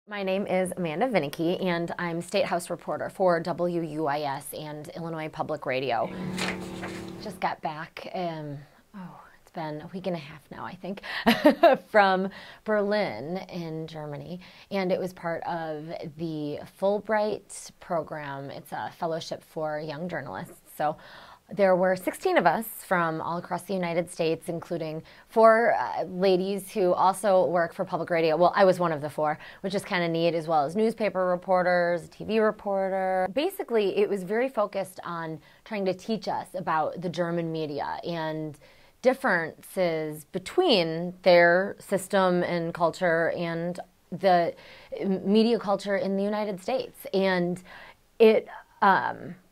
My name is Amanda Vinicky, and I'm statehouse reporter for WUIS and Illinois Public Radio. Just got back, it's been a week and a half now, I think, from Berlin in Germany, and it was part of the Fulbright program. It's a fellowship for young journalists. So there were 16 of us from all across the United States, including 4 ladies who also work for public radio. Well, I was one of the 4, which is kind of neat, as well as newspaper reporters, a TV reporter. Basically, it was very focused on trying to teach us about the German media and differences between their system and culture and the media culture in the United States. And it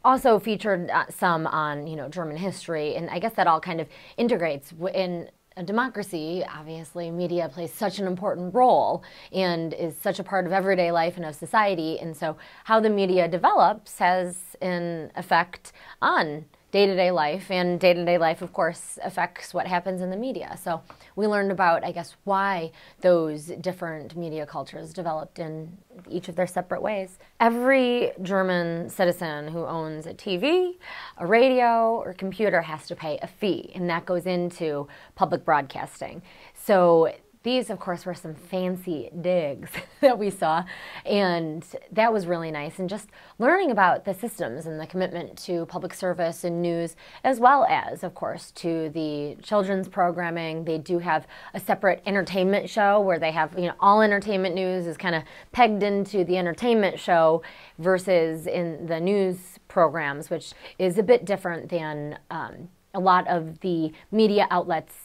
also featured some on, German history, and I guess that all kind of integrates. In a democracy, obviously, media plays such an important role and is such a part of everyday life and of society, and so how the media develops has an effect on day-to-day life, and day-to-day life, of course, affects what happens in the media. So we learned about, I guess, why those different media cultures developed in each of their separate ways. Every German citizen who owns a TV, a radio, or computer has to pay a fee, and that goes into public broadcasting. So these, of course, were some fancy digs that we saw, and that was really nice. And just learning about the systems and the commitment to public service and news, as well as, of course, to the children's programming. They do have a separate entertainment show where they have, all entertainment news is kind of pegged into the entertainment show versus in the news programs, which is a bit different than a lot of the media outlets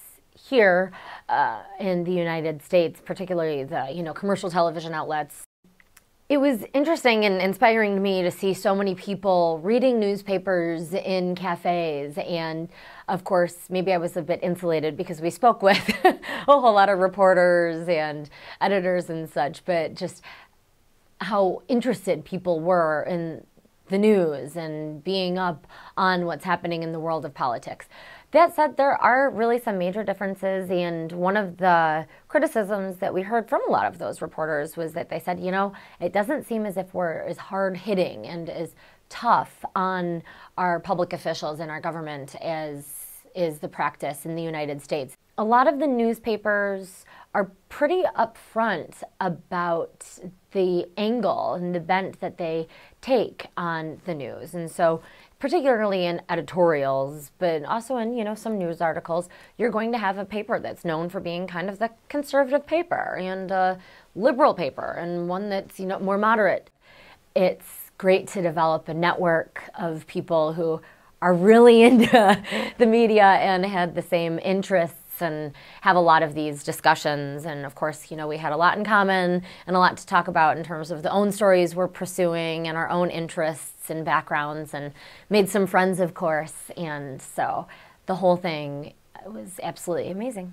here in the United States, particularly the commercial television outlets. It was interesting and inspiring to me to see so many people reading newspapers in cafes, and of course maybe I was a bit insulated because we spoke with a whole lot of reporters and editors and such, but just how interested people were in the news and being up on what's happening in the world of politics. That said, there are really some major differences, and one of the criticisms that we heard from a lot of those reporters was that they said, it doesn't seem as if we're as hard-hitting and as tough on our public officials and our government as is the practice in the United States. A lot of the newspapers are pretty upfront about the angle and the bent that they take on the news. And so particularly in editorials, but also in, some news articles, you're going to have a paper that's known for being kind of the conservative paper and a liberal paper and one that's, more moderate. It's great to develop a network of people who are really into the media and had the same interests and have a lot of these discussions. And of course, we had a lot in common and a lot to talk about in terms of the own stories we're pursuing and our own interests and backgrounds, and made some friends, of course. And so the whole thing was absolutely amazing.